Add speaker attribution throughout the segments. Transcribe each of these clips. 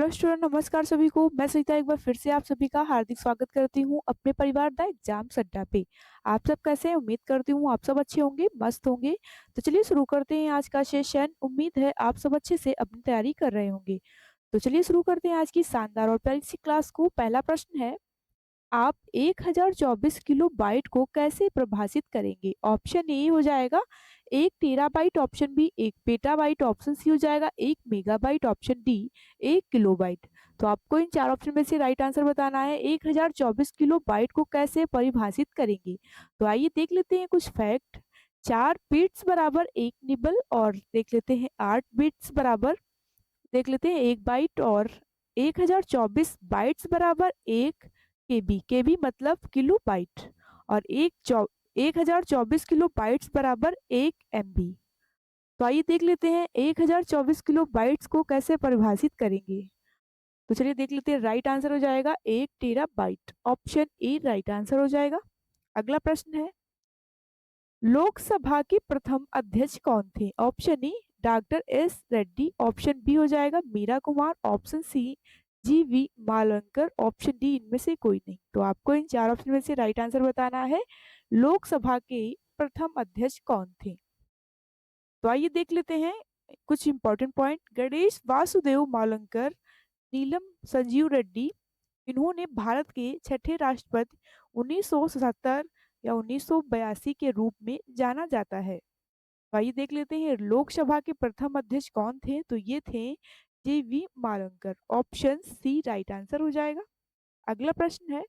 Speaker 1: Hello student, नमस्कार सभी को। मैं सविता एक बार फिर से आप सभी का हार्दिक स्वागत करती हूँ अपने परिवार द एग्जाम अड्डा पे। आप सब कैसे हैं? उम्मीद करती हूँ आप सब अच्छे होंगे, मस्त होंगे। तो चलिए शुरू करते हैं आज का सेशन। उम्मीद है आप सब अच्छे से अपनी तैयारी कर रहे होंगे। तो चलिए शुरू करते हैं आज की शानदार और प्यारी सी क्लास को। पहला प्रश्न है, आप 1024 किलो बाइट को कैसे परिभाषित करेंगे? ऑप्शन ए हो जाएगा 1 terabyte, option B 1 petabyte, option सी हो जाएगा 1 मेगाबाइट, ऑप्शन डी 1 किलोबाइट। तो आपको इन चार ऑप्शन में से राइट आंसर बताना है। 1024 किलो बाइट को कैसे परिभाषित करेंगे? तो आइए देख लेते हैं कुछ फैक्ट। 4 बिट्स बराबर 1 निबल, और देख लेते हैं 8 बिट्स बराबर देख लेते हैं 1 बाइट, और 1024 बाइट्स बराबर 1 केबी। केबी मतलब किलो बाइट, और 1024 किलो बाइट्स बराबर 1 MB। तो आइए देख लेते हैं 1024 किलो बाइट्स को कैसे परिभाषित करेंगे। तो चलिए देख लेते हैं। राइट आंसर हो जाएगा 1 terabyte, option A right answer हो जाएगा। अगला प्रश्न है, लोकसभा के प्रथम अध्यक्ष कौन थे? Option A doctor S Reddy, option B हो जाएगा Meera Kumar, option C GV Malvankar, option D इनमें से कोई नहीं। तो आपको इन चार ऑप्शन में से राइट आंसर बताना है। लोकसभा के प्रथम अध्यक्ष कौन थे? तो आइए देख लेते हैं कुछ इंपॉर्टेंट पॉइंट। गणेश वासुदेव मालवंकर, नीलम संजीव रेड्डी, इन्होंने भारत के छठे राष्ट्रपति 1977 या 1982 के रूप में जाना जाता है। तो आइए देख लेते हैं लोकसभा के प्रथम अध्यक्ष कौन थे। तो ये थे GV Malvankar, option C right answer हो जाएगा। अगला प्रश्न है,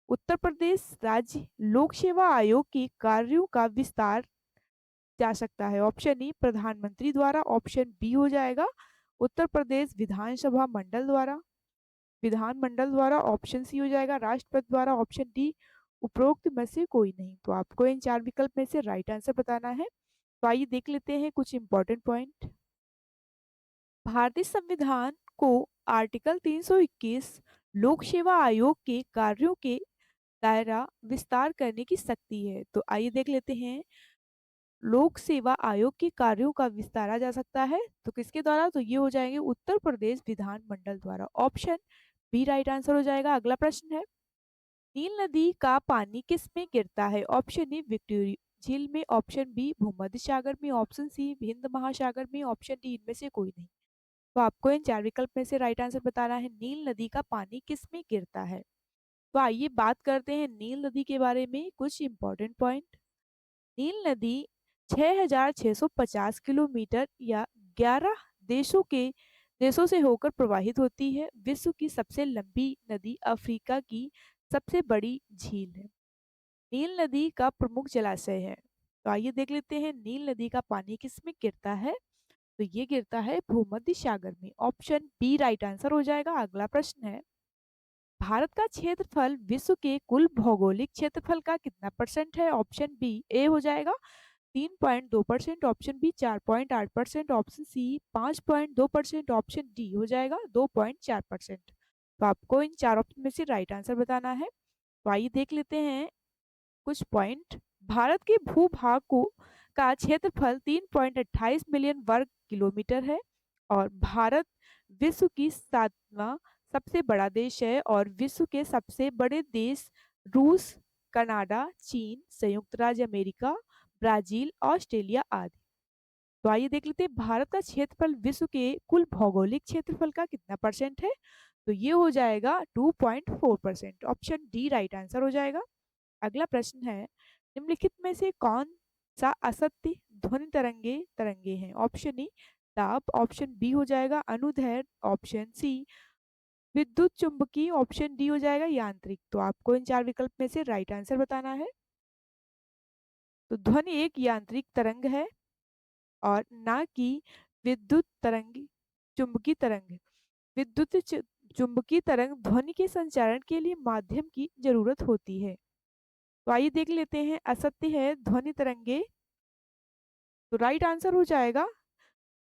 Speaker 1: उत्तर प्रदेश राज्य लोक सेवा आयोग के कार्यों का विस्तार जा सकता है? ऑप्शन ई प्रधानमंत्री द्वारा, ऑप्शन बी हो जाएगा उत्तर प्रदेश विधानमंडल द्वारा, ऑप्शन सी हो जाएगा राष्ट्रपति द्वारा, ऑप्शन डी उपरोक्त में से कोई नहीं। तो आपको इन चार विकल्प में से राइट आंसर बताना है। तो आइए देख लेते हैं कुछ इंपॉर्टेंट पॉइंट। भारतीय संविधान को आर्टिकल 321 लोक सेवा आयोग के कार्यों के दायरा विस्तार करने की शक्ति है। तो आइए देख लेते हैं, लोक सेवा आयोग के कार्यों का विस्तारा जा सकता है तो किसके द्वारा? तो ये हो जाएंगे उत्तर प्रदेश विधानमंडल द्वारा, ऑप्शन बी राइट आंसर हो जाएगा। अगला प्रश्न है, नील नदी का पानी किस में गिरता है? ऑप्शन ए विक्टोरिया झील में, ऑप्शन बी भूमध्य सागर में, ऑप्शन सी हिंद महासागर में, ऑप्शन डी इनमें से कोई नहीं। तो आपको इन चार विकल्प में से राइट आंसर बताना है। नील नदी का पानी किस में गिरता है? तो आइए बात करते हैं नील नदी के बारे में कुछ इंपॉर्टेंट पॉइंट। नील नदी 6650 किलोमीटर या 11 देशों से होकर प्रवाहित होती है। विश्व की सबसे लंबी नदी, अफ्रीका की सबसे बड़ी झील है। नील नदी का प्रमुख जलाशय है। तो आइए देख लेते हैं नील नदी का पानी किस में गिरता है। तो ये गिरता है भूमध्य सागर में, ऑप्शन बी राइट आंसर हो जाएगा। अगला प्रश्न है, भारत का क्षेत्रफल विश्व के कुल भौगोलिक क्षेत्रफल का कितना परसेंट है? ऑप्शन बी ए हो जाएगा 3.2%, option B 4.8%, option C 5.2%, option D हो जाएगा 2.4%। तो आपको इन चार ऑप्शन में से राइट आंसर बताना है। तो आइए देख लेते हैं कुछ पॉइंट। भारत के भूभाग को का क्षेत्रफल 3.28 मिलियन वर्ग किलोमीटर है, और भारत विश्व की 7वां सबसे बड़ा देश है, और विश्व के सबसे बड़े देश रूस, कनाडा, चीन, संयुक्त राज्य अमेरिका, ब्राजील, ऑस्ट्रेलिया आदि। तो आइए देख लेते हैं भारत का क्षेत्रफल विश्व के कुल भौगोलिक क्षेत्रफल का कितना परसेंट है। तो ये हो जाएगा 2.4%, ऑप्शन डी राइट आंसर हो जाएगा। अगला प्रश्न है, निम्नलिखित में से कौन सा असत्य ध्वनि तरंगे तरंगे हैं? ऑप्शन ए ताप, ऑप्शन बी हो जाएगा अनुदैर्घ्य, ऑप्शन सी विद्युत चुंबकीय, ऑप्शन डी हो जाएगा यांत्रिक। तो आपको इन चार विकल्प में से राइट आंसर बताना है। तो ध्वनि एक यांत्रिक तरंग है और ना कि विद्युत तरंग चुंबकीय तरंग। विद्युत चुंबकीय तरंग ध्वनि के संचारण के लिए माध्यम की जरूरत होती है। तो आइए देख लेते हैं, असत्य है ध्वनि तरंगे। तो राइट आंसर हो जाएगा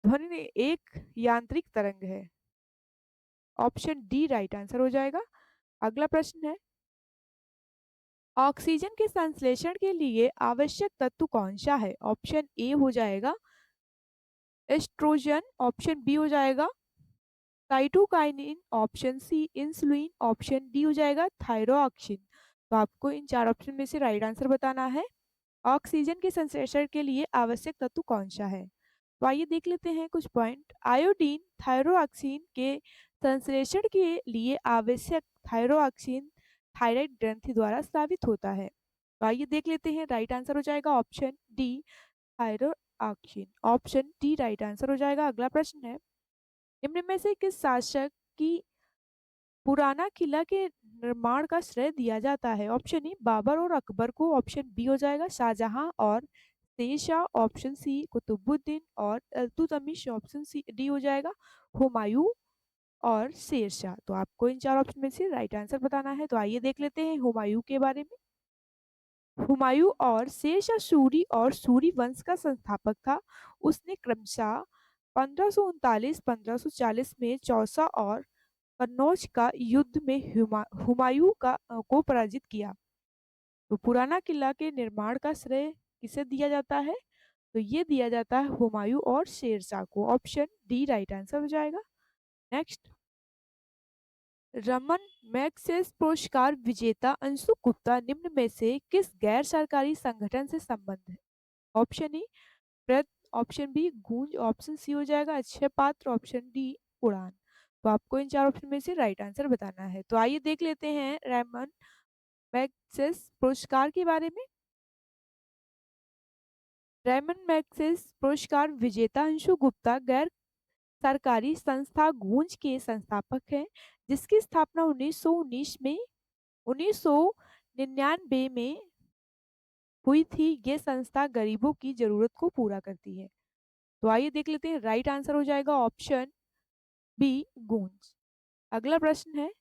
Speaker 1: ध्वनि एक यांत्रिक तरंग है, ऑप्शन डी राइट आंसर हो जाएगा। अगला प्रश्न है, ऑक्सीजन के संश्लेषण के लिए आवश्यक तत्व कौन सा है? ऑप्शन ए हो जाएगा एस्ट्रोजन, ऑप्शन बी हो जाएगा cytokinin option C, insulin option D हो जाएगा थायरोक्सिन। तो आपको इन चार ऑप्शन में से राइट आंसर बताना है। ऑक्सीजन के संश्लेषण के लिए आवश्यक तत्व कौन सा है? तो आइए देख लेते हैं कुछ पॉइंट। आयोडीन थायरोक्सिन के संश्लेषण के लिए आवश्यक थायरोक्सिन थायराइड ग्रंथि द्वारा स्रावित होता है। तो आइए देख लेते हैं, राइट आंसर हो जाएगा option D thyroxine. Option D right answer हो जाएगा। अगला प्रश्न है, निम्न में से किस शासक की पुराना किला के निर्माण का श्रेय दिया जाता है? ऑप्शन ए बाबर और अकबर को, ऑप्शन बी हो जाएगा शाहजहां और शेरशाह, ऑप्शन सी कुतुबुद्दीन और इल्तुतमिश, ऑप्शन सी डी हो जाएगा हुमायूं और शेरशाह। तो आपको इन चार ऑप्शन में से राइट आंसर बताना है। तो आइए देख लेते हैं हुमायूं के बारे में। हुमायूं और शेरशाह सूरी और सूरी वंश का संस्थापक था। उसने क्रमशः 1539-1540 में चौसा और कन्नौज का युद्ध में हुमायूं को पराजित किया। तो पुराना किला के निर्माण का श्रेय किसे दिया जाता है? तो ये दिया जाता है हुमायूं और शेरशाह को। ऑप्शन डी राइट आंसर हो जाएगा। नेक्स्ट, रमन मैग्सेसे पुरस्कार विजेता अंशु गुप्ता निम्न में से किस गैर सरकारी संगठन से संबंध है? ऑप्शन ए प्रयत्न, ऑप्शन बी गूंज, ऑप्शन सी हो जाएगा अक्षय पात्र, ऑप्शन डी उड़ान। तो आपको इन चार ऑप्शन में से राइट आंसर बताना है। तो आइए देख लेते हैं रैमन मैग्सेसे पुरस्कार के बारे में। रैमन मैग्सेसे पुरस्कार विजेता अंशु गुप्ता गैर सरकारी संस्था गूंज के संस्थापक हैं, जिसकी स्थापना 1999 में हुई थी। ये संस्था गरीबों की जरूरत को पूरा करती है। तो आइए देख लेते हैं, राइट आंसर हो जाएगा ऑप्शन बी गूंज। अगला प्रश्न है,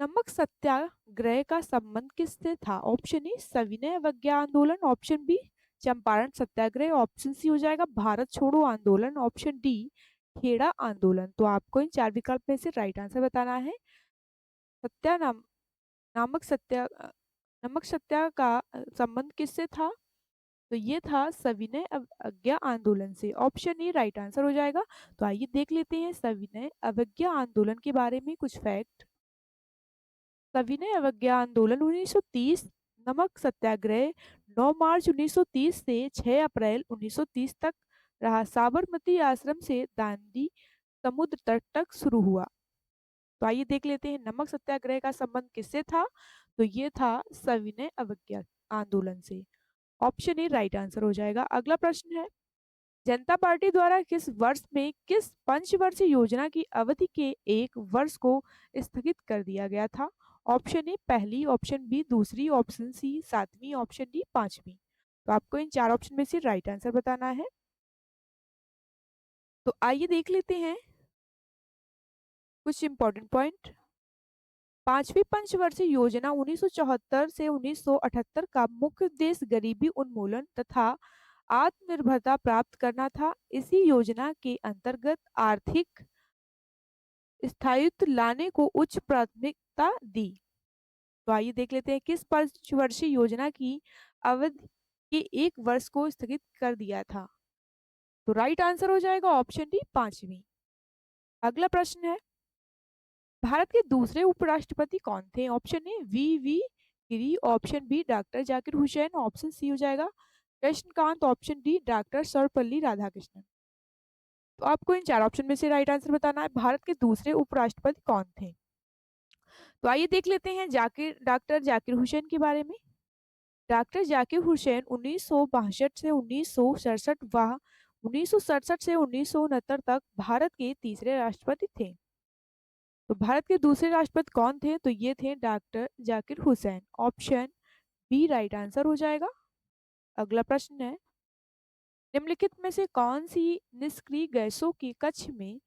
Speaker 1: नमक सत्याग्रह का संबंध किससे था? ऑप्शन ए सविनय अवज्ञा आंदोलन, ऑप्शन बी चंपारण सत्याग्रह, ऑप्शन सी हो जाएगा भारत छोड़ो आंदोलन, ऑप्शन डी खेड़ा आंदोलन। तो आपको इन चार विकल्प में से राइट आंसर बताना है। सत्या नाम नामक सत्या नमक सत्या का संबंध किससे था? तो ये था सविनय अवज्ञा आंदोलन से। ऑप्शन ए राइट आंसर हो जाएगा। तो आइए देख लेते हैं सविनय अवज्ञा आंदोलन के बारे में कुछ फैक्ट। सविनय अवज्ञा आंदोलन 1930, नमक सत्याग्रह 9 मार्च 1930 से 6 अप्रैल 1930 तक रहा। साबरमती आश्रम से दांडी समुद्र तट तक शुरू हुआ। तो आइए देख लेते हैं नमक सत्याग्रह का संबंध किससे था? तो ये था सविनय अवज्ञा आंदोलन से। ऑप्शन ए राइट आंसर हो जाएगा। अगला प्रश्न है, जनता पार्टी द्वारा किस वर्ष में किस पंचवर्षीय योजना की अवधि के 1 वर्ष को स्थगित कर दिया गया था? ऑप्शन ए पहली, ऑप्शन बी दूसरी, ऑप्शन सी सातवीं, ऑप्शन डी पांचवी। तो आपको इन चार ऑप्शन में से राइट आंसर बताना है। तो आइए देख लेते हैं कुछ इंपॉर्टेंट पॉइंट। पांचवी पंचवर्षीय योजना 1974 से 1978 का मुख्य उद्देश्य गरीबी उन्मूलन तथा आत्मनिर्भरता प्राप्त करना था। इसी योजना के अंतर्गत आर्थिक स्थायित्व लाने को उच्च प्राथमिकता दी। तो आइए देख लेते हैं किस पंचवर्षीय योजना की अवधि के 1 वर्ष को स्थगित कर दिया था? तो राइट आंसर हो जाएगा ऑप्शन डी पांचवी। अगला प्रश्न है, भारत के दूसरे उपराष्ट्रपति कौन थे? Option A V Giri, option B doctor Zakir Hussain, option सी हो जाएगा Krishnakant, option D doctor Sarvepalli Radhakrishnan. तो आपको इन चार ऑप्शन में से राइट आंसर बताना है। भारत के दूसरे उपराष्ट्रपति कौन थे? तो आइए देख लेते हैं डॉक्टर जाकिर हुसैन के बारे में। डॉक्टर जाकिर हुसैन 1962 से 1967 व 1967 से 1969 तक भारत के तीसरे राष्ट्रपति थे। तो भारत के दूसरे राष्ट्रपति कौन थे? तो ये थे doctor Zakir Hussain. Option B right answer हो जाएगा। अगला प्रश्न है, निम्नलिखित में से कौन सी निष्क्रिय गैसों की कक्ष में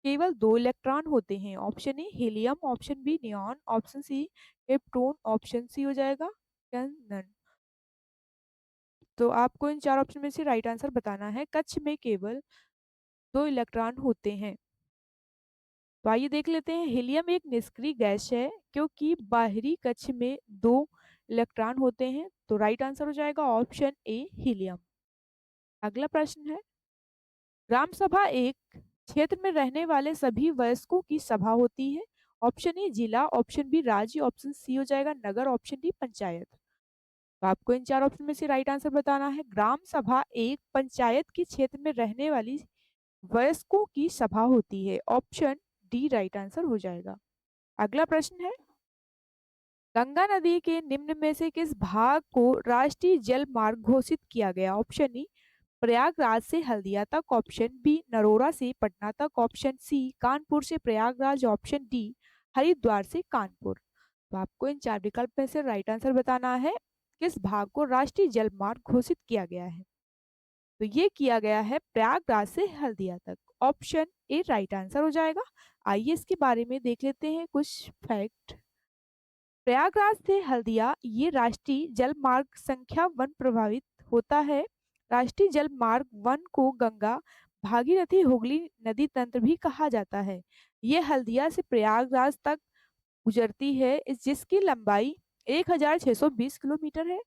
Speaker 1: केवल 2 इलेक्ट्रॉन होते हैं? Option a helium, option b neon, option c Neptune, option सी हो जाएगा नन। तो आपको इन चार ऑप्शन में से राइट आंसर बताना है। कक्ष में केवल 2 इलेक्ट्रॉन होते हैं। तो आइए देख लेते हैं, हीलियम एक निष्क्रिय गैस है क्योंकि बाहरी कक्ष में 2 इलेक्ट्रॉन होते हैं। तो राइट आंसर हो जाएगा ऑप्शन ए हीलियम। अगला प्रश्न है, ग्राम सभा एक क्षेत्र में रहने वाले सभी वयस्कों की सभा होती है। ऑप्शन ए जिला, ऑप्शन बी राज्य, ऑप्शन सी हो जाएगा नगर, ऑप्शन डी पंचायत। तो आपको इन चार ऑप्शन में से राइट आंसर बताना है। ग्राम सभा एक पंचायत के क्षेत्र में रहने वाली वयस्कों की सभा होती है। ऑप्शन डी राइट आंसर हो जाएगा। अगला प्रश्न है, गंगा नदी के निम्न में से किस भाग को राष्ट्रीय जल मार्ग घोषित किया गया? ऑप्शन ई प्रयागराज से हल्दिया तक, ऑप्शन बी नरोरा से पटना तक, ऑप्शन सी कानपुर से प्रयागराज, ऑप्शन डी हरिद्वार से कानपुर। तो आपको इन चार विकल्प में से राइट आंसर बताना है किस भाग को राष्ट्रीय जल मार्ग घोषित किया गया है। तो ये किया गया है प्रयागराज से हल्दिया तक। ऑप्शन ए राइट आंसर हो जाएगा। आइए इसके बारे में देख लेते हैं कुछ फैक्ट। प्रयागराज से हल्दिया ये राष्ट्रीय जल मार्ग संख्या 1 प्रभावित होता है। राष्ट्रीय जल मार्ग 1 को गंगा भागीरथी हुगली नदी तंत्र भी कहा जाता है। ये हल्दिया से प्रयागराज तक गुजरती है, जिसकी लंबाई 1620 किलोमीटर है।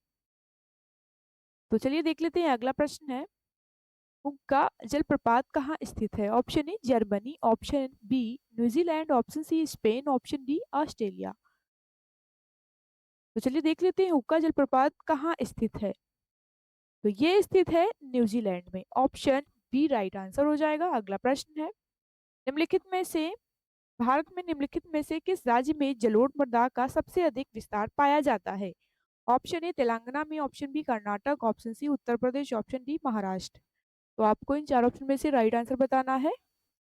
Speaker 1: तो चलिए देख लेते हैं अगला प्रश्न है, हुक्का जलप्रपात कहाँ स्थित है? Option A Germany, option B New Zealand, option C Spain, option D Australia. तो चलिए देख लेते हैं हुक्का जलप्रपात कहाँ स्थित है। तो ये स्थित है न्यूजीलैंड में। ऑप्शन बी राइट आंसर हो जाएगा। अगला प्रश्न है, निम्नलिखित में से भारत में निम्नलिखित में से किस राज्य में जलोढ़ मृदा का सबसे अधिक विस्तार पाया जाता है? ऑप्शन ए तेलंगाना में, option b Karnataka, option c Uttar Pradesh, option d Maharashtra. तो आपको इन चार ऑप्शन में से राइट आंसर बताना है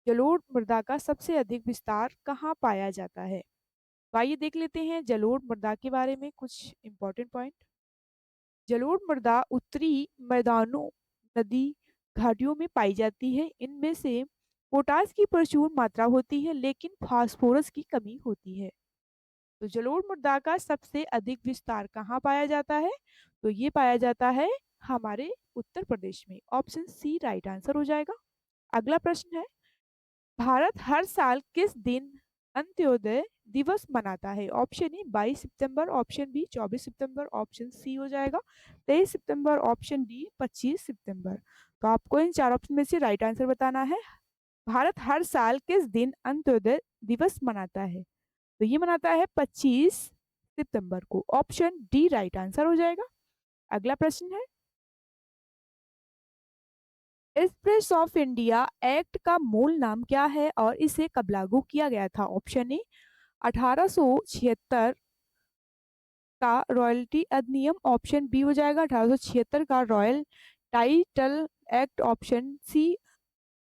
Speaker 1: जलोढ़ मृदा का सबसे अधिक विस्तार कहाँ पाया जाता है। तो आइए देख लेते हैं जलोढ़ मृदा के बारे में कुछ इंपॉर्टेंट पॉइंट। जलोढ़ मृदा उत्तरी मैदानों, नदी, घाटियों में पाई जाती है। इनमें से पोटास की प्रचुर मात्रा होती है, लेकिन फास्फोरस की कमी होती है। तो जलोढ़ मृदा का सबसे अधिक विस्तार कहाँ पाया जाता है? तो ये पाया जाता है हमारे उत्तर प्रदेश में। ऑप्शन सी राइट आंसर हो जाएगा। अगला प्रश्न है, भारत हर साल किस दिन अंत्योदय दिवस मनाता है? ऑप्शन ए 22 सितंबर, ऑप्शन बी 24 सितंबर, ऑप्शन सी हो जाएगा 23 सितंबर, ऑप्शन डी 25 सितंबर। तो आपको इन चार ऑप्शन में से राइट आंसर बताना है। भारत हर साल किस दिन अंत्योदय दिवस मनाता है? तो ये मनाता है 25 सितंबर को। ऑप्शन डी राइट आंसर हो जाएगा। अगला प्रश्न है, एक्सप्रेस ऑफ इंडिया एक्ट का मूल नाम क्या है और इसे कब लागू किया गया था? ऑप्शन ए 1876 का रॉयल्टी अधिनियम, ऑप्शन बी हो जाएगा 1876 का royal title act, option C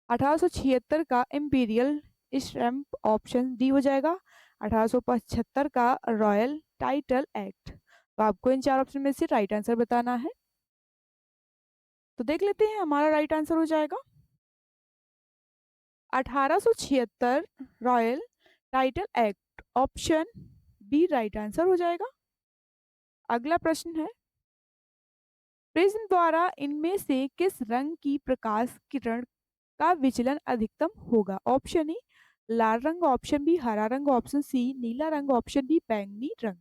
Speaker 1: 1876 का इम्पीरियल स्टैम्प, ऑप्शन डी हो जाएगा 1875 का रॉयल टाइटल एक्ट। तो आपको इन चार ऑप्शन में से राइट आंसर बताना है। तो देख लेते हैं हमारा राइट आंसर हो जाएगा 1876 royal title act. Option B right answer हो जाएगा। अगला प्रश्न है, प्रिज्म द्वारा इनमें से किस रंग की प्रकाश किरण का विचलन अधिकतम होगा? ऑप्शन ए लाल रंग, ऑप्शन बी हरा रंग, ऑप्शन सी नीला रंग, ऑप्शन डी बैंगनी रंग।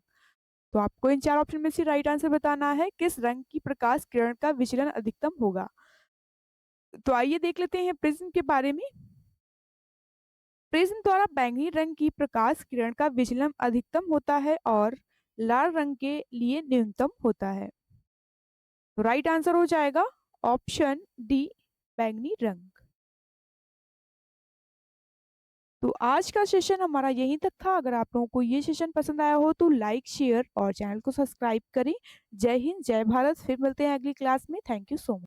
Speaker 1: तो आपको इन चार ऑप्शन में से राइट आंसर बताना है किस रंग की प्रकाश किरण का विचलन अधिकतम होगा। तो आइए देख लेते हैं प्रिज्म के बारे में। प्रिज्म द्वारा बैंगनी रंग की प्रकाश किरण का विचलन अधिकतम होता है और लाल रंग के लिए न्यूनतम होता है। तो राइट आंसर हो जाएगा ऑप्शन डी बैंगनी रंग। तो आज का सेशन हमारा यहीं तक था। अगर आप लोगों को ये सेशन पसंद आया हो तो लाइक, शेयर और चैनल को सब्सक्राइब करें। जय हिंद, जय भारत। फिर मिलते हैं अगली क्लास में। Thank you so much.